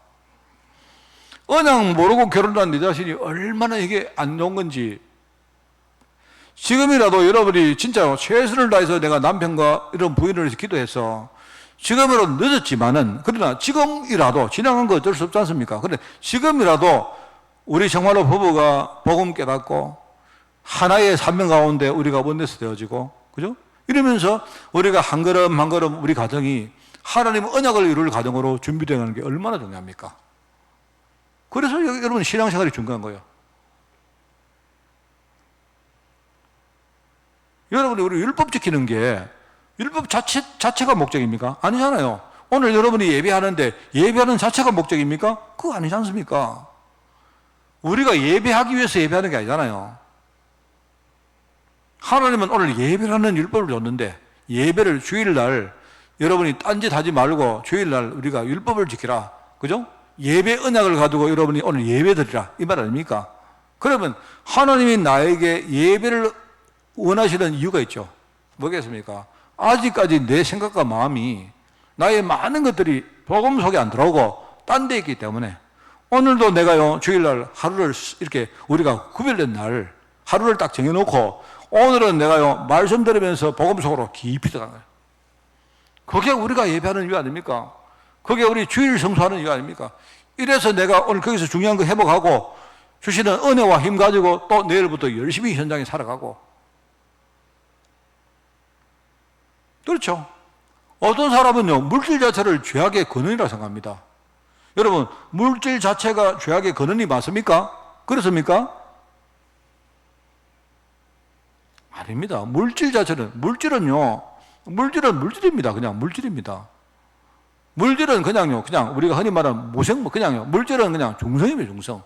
언약 모르고 결혼한 내 자신이 얼마나 이게 안 좋은 건지, 지금이라도 여러분이 진짜 최선을 다해서 내가 남편과 이런 부인을 위해서 기도해서, 지금이라도 늦었지만은, 그러나 지금이라도, 지나간 거 어쩔 수 없지 않습니까? 그런데 지금이라도 우리 정말로 부부가 복음 깨닫고 하나의 사명 가운데 우리가 원내서 되어지고, 그죠? 이러면서 우리가 한 걸음 한 걸음 우리 가정이 하나님 언약을 이룰 가정으로 준비되는 게 얼마나 중요합니까? 그래서 여러분 신앙생활이 중요한 거예요. 여러분이 우리 율법 지키는 게 율법 자체가 목적입니까? 아니잖아요. 오늘 여러분이 예배하는데 예배하는 자체가 목적입니까? 그거 아니지 않습니까? 우리가 예배하기 위해서 예배하는 게 아니잖아요. 하나님은 오늘 예배라는 율법을 줬는데, 예배를 주일날 여러분이 딴짓 하지 말고 주일날 우리가 율법을 지키라, 그죠? 예배 언약을 가지고 여러분이 오늘 예배 드리라, 이 말 아닙니까? 그러면 하나님이 나에게 예배를 원하시는 이유가 있죠. 뭐겠습니까? 아직까지 내 생각과 마음이, 나의 많은 것들이 복음 속에 안 들어오고 딴 데 있기 때문에, 오늘도 내가요, 주일날 하루를 이렇게 우리가 구별된 날 하루를 딱 정해놓고, 오늘은 내가요 말씀 들으면서 복음 속으로 깊이 들어가는 거예요. 그게 우리가 예배하는 이유 아닙니까? 그게 우리 주일 성수하는 이유 아닙니까? 이래서 내가 오늘 거기서 중요한 거 회복하고 주시는 은혜와 힘 가지고 또 내일부터 열심히 현장에 살아가고. 그렇죠? 어떤 사람은요, 물질 자체를 죄악의 근원이라고 생각합니다. 여러분, 물질 자체가 죄악의 근원이 맞습니까? 그렇습니까? 아닙니다. 물질은요, 물질입니다. 그냥 물질입니다. 물질은 그냥 우리가 흔히 말하는 무생물, 물질은 그냥 중성입니다, 중성.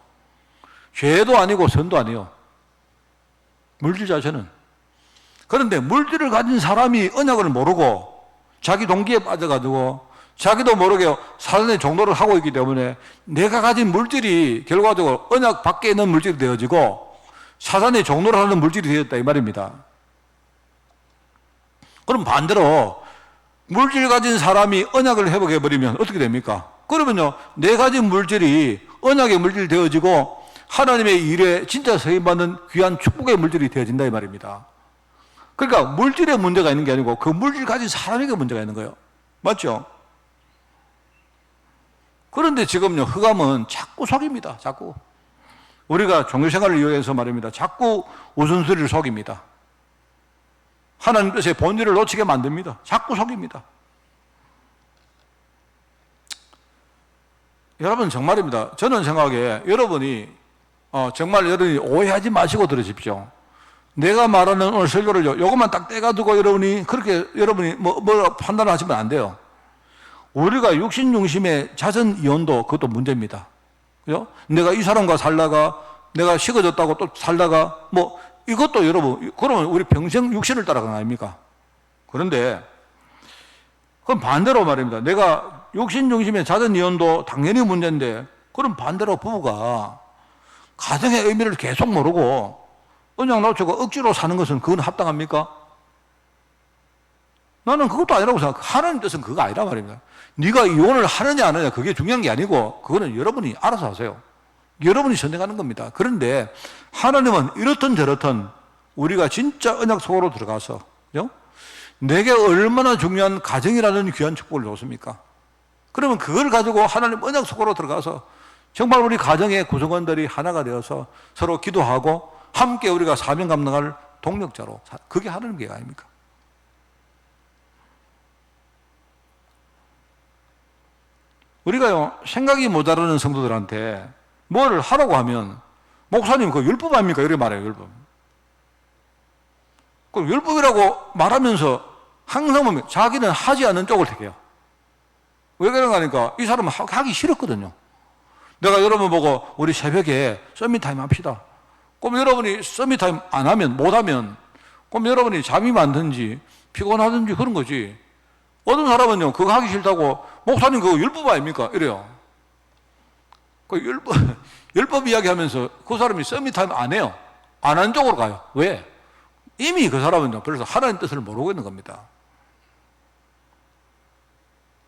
죄도 아니고 선도 아니에요. 물질 자체는. 그런데 물질을 가진 사람이 언약을 모르고 자기 동기에 빠져가지고 자기도 모르게 사단의 종노를 하고 있기 때문에 내가 가진 물질이 결과적으로 언약 밖에 있는 물질이 되어지고 사단의 종노를 하는 물질이 되었다, 이 말입니다. 그럼 반대로 물질 가진 사람이 언약을 회복해버리면 어떻게 됩니까? 그러면요, 내 가진 물질이 언약의 물질이 되어지고 하나님의 일에 진짜 서임받는 귀한 축복의 물질이 되어진다, 이 말입니다. 그러니까 물질에 문제가 있는 게 아니고 그 물질 가진 사람에게 문제가 있는 거예요. 맞죠? 그런데 지금요, 흑암은 자꾸 속입니다. 자꾸. 우리가 종교생활을 이용해서 말입니다. 자꾸 우선소리를 속입니다. 하나님 뜻의 본질을 놓치게 만듭니다. 자꾸 속입니다. 여러분 정말입니다. 저는 생각에 여러분이 정말 여러분이 오해하지 마시고 들으십시오. 내가 말하는 오늘 설교를 요것만 딱 떼가지고 여러분이 그렇게 여러분이 뭐 판단을 하시면 안 돼요. 우리가 육신 중심의 자선 이혼도 그것도 문제입니다. 그죠? 내가 이 사람과 살다가 내가 식어졌다고 또 살다가 뭐 이것도 여러분 그러면 우리 평생 육신을 따라가는 거 아닙니까? 그런데 그럼 반대로 말입니다. 내가 육신 중심의 자선 이혼도 당연히 문제인데 그럼 반대로 부부가 가정의 의미를 계속 모르고 언양 놓치고 억지로 사는 것은 그건 합당합니까? 나는 그것도 아니라고 생각해. 하나님 뜻은 그거 아니라 말입니다. 네가 이혼을 하느냐 안 하느냐 그게 중요한 게 아니고 그거는 여러분이 알아서 하세요. 여러분이 선택하는 겁니다. 그런데 하나님은 이렇든 저렇든 우리가 진짜 언약 속으로 들어가서 그죠? 내게 얼마나 중요한 가정이라는 귀한 축복을 줬습니까? 그러면 그걸 가지고 하나님 언약 속으로 들어가서 정말 우리 가정의 구성원들이 하나가 되어서 서로 기도하고 함께 우리가 사명 감당할 동력자로 그게 하나님 계획 아닙니까? 우리가요 생각이 모자라는 성도들한테 뭘 하라고 하면 목사님 그 율법 아닙니까? 이렇게 말해요. 율법. 그 율법이라고 말하면서 항상 보면 자기는 하지 않는 쪽을 택해요. 왜 그런가 하니까 이 사람은 하기 싫었거든요. 내가 여러분 보고 우리 새벽에 서밋타임 합시다. 그럼 여러분이 서밋타임 안 하면 못하면 그럼 여러분이 잠이 많든지 피곤하든지 그런 거지. 어떤 사람은요 그거 하기 싫다고 목사님 그거 율법 아닙니까? 이래요. 그 율법 이야기하면서 그 사람이 서밋타임 안 해요. 안 한 쪽으로 가요. 왜? 이미 그 사람은요 그래서 하나님 뜻을 모르고 있는 겁니다.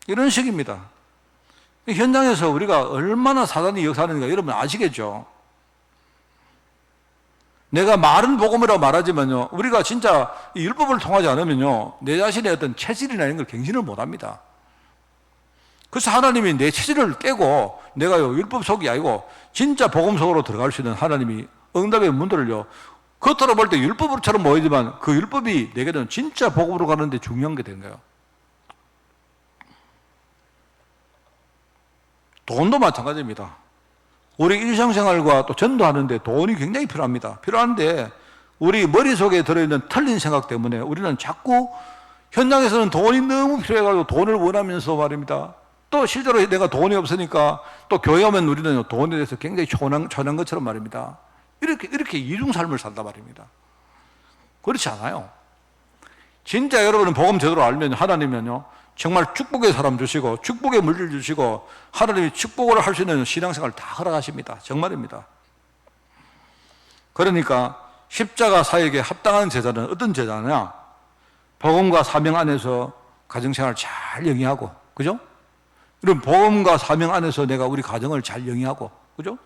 이런 식입니다. 현장에서 우리가 얼마나 사단이 역사하는가 여러분 아시겠죠? 내가 말은 복음이라고 말하지만요 우리가 진짜 이 율법을 통하지 않으면요 내 자신의 어떤 체질이나 이런 걸 갱신을 못합니다. 그래서 하나님이 내 체질을 깨고 내가요 율법 속이 아니고 진짜 복음 속으로 들어갈 수 있는 하나님이 응답의 문들을요 겉으로 볼 때 율법처럼 보이지만 그 율법이 내게는 진짜 복음으로 가는데 중요한 게 된 거예요. 돈도 마찬가지입니다. 우리 일상생활과 또 전도하는데 돈이 굉장히 필요합니다. 필요한데 우리 머릿속에 들어있는 틀린 생각 때문에 우리는 자꾸 현장에서는 돈이 너무 필요해가지고 돈을 원하면서 말입니다. 또 실제로 내가 돈이 없으니까 또 교회 오면 우리는 돈에 대해서 굉장히 초난 것처럼 말입니다. 이렇게 이중 삶을 산단 말입니다. 그렇지 않아요. 진짜 여러분은 복음 제대로 알면 하나님은요 정말 축복의 사람 주시고 축복의 물질 주시고 하나님이 축복을 할 수 있는 신앙생활을 다 허락하십니다. 정말입니다. 그러니까 십자가 사역에 합당한 제자는 어떤 제자냐? 복음과 사명 안에서 가정생활을 잘 영위하고 그죠? 이런 복음과 사명 안에서 내가 우리 가정을 잘 영위하고 그죠?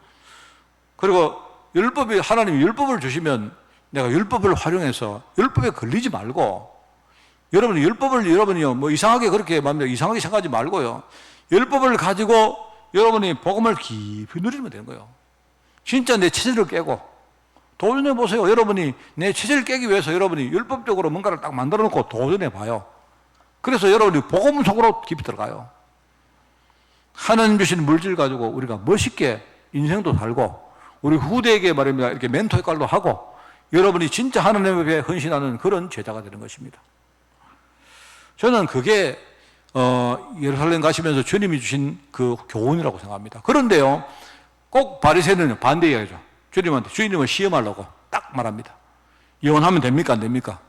그리고 율법이 하나님이 율법을 주시면 내가 율법을 활용해서 율법에 걸리지 말고 여러분이 율법을 여러분이요 뭐 이상하게 그렇게 이상하게 생각하지 말고요 율법을 가지고 여러분이 복음을 깊이 누리면 되는 거예요. 진짜 내 체질을 깨고 도전해 보세요. 여러분이 내 체질을 깨기 위해서 여러분이 율법적으로 뭔가를 딱 만들어 놓고 도전해 봐요. 그래서 여러분이 복음 속으로 깊이 들어가요. 하나님 주신 물질 가지고 우리가 멋있게 인생도 살고 우리 후대에게 말입니다 이렇게 멘토 역할도 하고 여러분이 진짜 하나님 앞에 헌신하는 그런 제자가 되는 것입니다. 저는 그게 예루살렘 가시면서 주님이 주신 그 교훈이라고 생각합니다. 그런데요 꼭 바리새인은 반대 이야기죠. 주님한테 주님을 시험하려고 딱 말합니다. 이혼하면 됩니까 안 됩니까?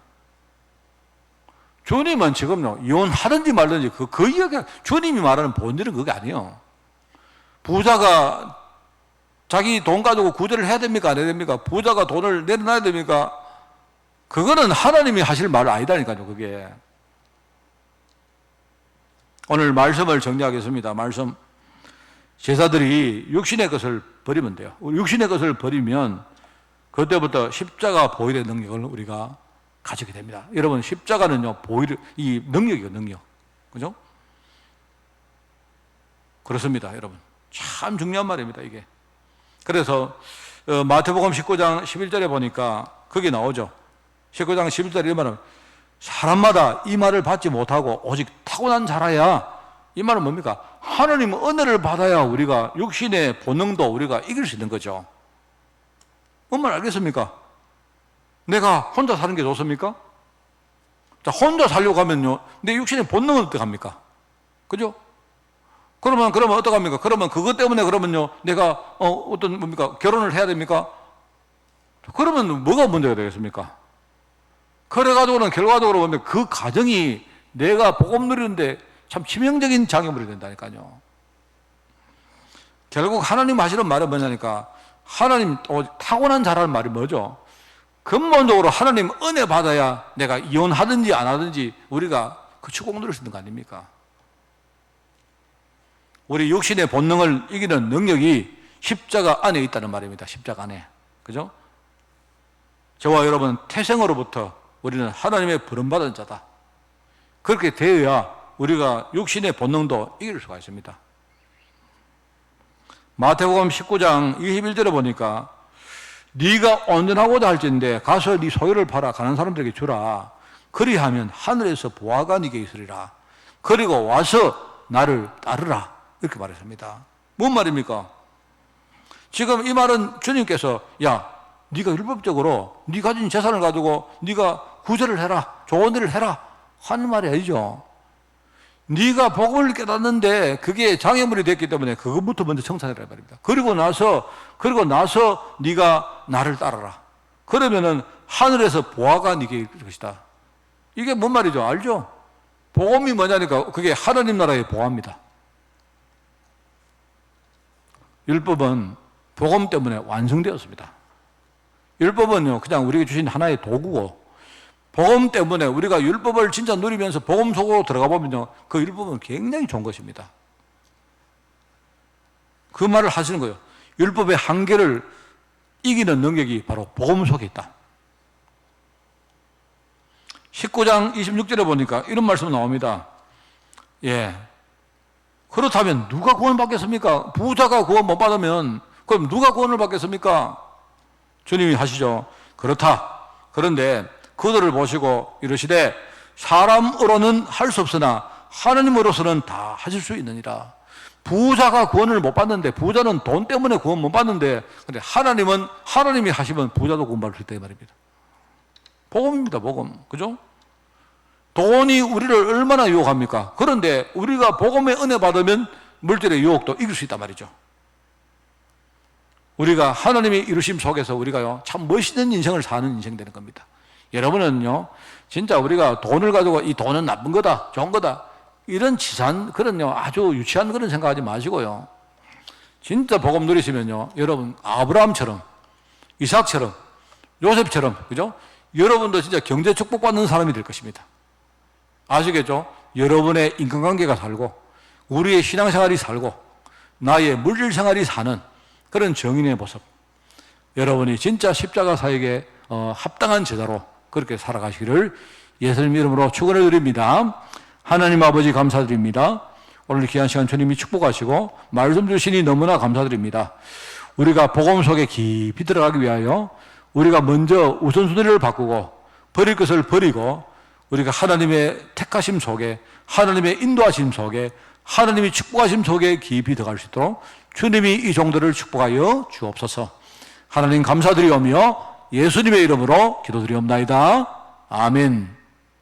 주님은 지금요 이혼하든지 말든지 그 이야기가 주님이 말하는 본질은 그게 아니에요. 부자가 자기 돈 가지고 구제를 해야 됩니까 안 해야 됩니까? 부자가 돈을 내려놔야 됩니까? 그거는 하나님이 하실 말 아니다니까요. 그게 오늘 말씀을 정리하겠습니다. 말씀 제사들이 육신의 것을 버리면 돼요. 육신의 것을 버리면 그때부터 십자가 보혈의 능력을 우리가 가지게 됩니다. 여러분 십자가는요 보혈 이 능력이에요. 능력 그죠? 그렇습니다. 여러분 참 중요한 말입니다. 이게 그래서 마태복음 19장 11절에 보니까 거기 나오죠. 19장 11절에 이 말은 사람마다 이 말을 받지 못하고 오직 타고난 자라야 이 말은 뭡니까? 하나님 은혜를 받아야 우리가 육신의 본능도 우리가 이길 수 있는 거죠. 뭔 말 알겠습니까? 내가 혼자 사는 게 좋습니까? 자, 혼자 살려고 하면요, 내 육신의 본능은 어떡합니까? 그죠? 그러면 어떡합니까? 그러면 그것 때문에 그러면요, 내가, 어떤, 뭡니까? 결혼을 해야 됩니까? 그러면 뭐가 문제가 되겠습니까? 그래가지고는 결과적으로 보면 그 가정이 내가 복음 누리는데 참 치명적인 장애물이 된다니까요. 결국 하나님 하시는 말은 뭐냐니까, 하나님 타고난 자라는 말이 뭐죠? 근본적으로 하나님 은혜 받아야 내가 이혼하든지 안 하든지 우리가 그 축복 누릴 수 있는 거 아닙니까? 우리 육신의 본능을 이기는 능력이 십자가 안에 있다는 말입니다. 십자가 안에. 그죠? 저와 여러분 태생으로부터 우리는 하나님의 부름받은 자다. 그렇게 되어야 우리가 육신의 본능도 이길 수가 있습니다. 마태복음 19장 21절에 보니까 네가 온전하고자 할진대 가서 네 소유를 팔아 가난한 사람들에게 주라. 그리하면 하늘에서 보화가 네게 있으리라. 그리고 와서 나를 따르라. 이렇게 말했습니다. 뭔 말입니까? 지금 이 말은 주님께서 야, 네가 율법적으로 네 가진 재산을 가지고 네가 구제를 해라, 좋은 일을 해라 하는 말이 아니죠. 네가 복음을 깨닫는데 그게 장애물이 됐기 때문에 그것부터 먼저 청산해라 말입니다. 그리고 나서 네가 나를 따라라. 그러면은 하늘에서 보화가 네게 있을 것이다. 이게 뭔 말이죠? 알죠? 복음이 뭐냐니까 그게 하나님 나라의 보화입니다. 율법은 복음 때문에 완성되었습니다. 율법은요, 그냥 우리에게 주신 하나의 도구고, 복음 때문에 우리가 율법을 진짜 누리면서 복음 속으로 들어가 보면요, 그 율법은 굉장히 좋은 것입니다. 그 말을 하시는 거예요. 율법의 한계를 이기는 능력이 바로 복음 속에 있다. 19장 26절에 보니까 이런 말씀 나옵니다. 예. 그렇다면 누가 구원 받겠습니까? 부자가 구원 못 받으면 그럼 누가 구원을 받겠습니까? 주님이 하시죠. 그렇다. 그런데 그들을 보시고 이르시되 사람으로는 할 수 없으나 하나님으로서는 다 하실 수 있느니라. 부자가 구원을 못 받는데, 부자는 돈 때문에 구원 못 받는데, 근데 하나님이 하시면 부자도 구원받을 수 있다 이 말입니다. 복음입니다. 복음. 그죠? 돈이 우리를 얼마나 유혹합니까? 그런데 우리가 복음의 은혜 받으면 물질의 유혹도 이길 수 있단 말이죠. 우리가 하나님의 이루심 속에서 우리가요, 참 멋있는 인생을 사는 인생이 되는 겁니다. 여러분은요, 진짜 우리가 돈을 가지고 이 돈은 나쁜 거다, 좋은 거다, 이런 치산, 그런요, 아주 유치한 그런 생각하지 마시고요. 진짜 복음 누리시면요, 여러분, 아브라함처럼, 이삭처럼, 요셉처럼, 그죠? 여러분도 진짜 경제 축복받는 사람이 될 것입니다. 아시겠죠? 여러분의 인간관계가 살고, 우리의 신앙생활이 살고, 나의 물질 생활이 사는 그런 정인의 모습. 여러분이 진짜 십자가 사역에 합당한 제자로 그렇게 살아가시기를 예수님 이름으로 축원을 드립니다. 하나님 아버지 감사드립니다. 오늘 귀한 시간 주님이 축복하시고 말씀 주시니 너무나 감사드립니다. 우리가 복음 속에 깊이 들어가기 위하여 우리가 먼저 우선순위를 바꾸고 버릴 것을 버리고 우리가 하나님의 택하심 속에, 하나님의 인도하심 속에, 하나님이 축복하심 속에 깊이 들어갈 수 있도록 주님이 이 종들을 축복하여 주옵소서. 하나님 감사드리오며 예수님의 이름으로 기도드리옵나이다. 아멘.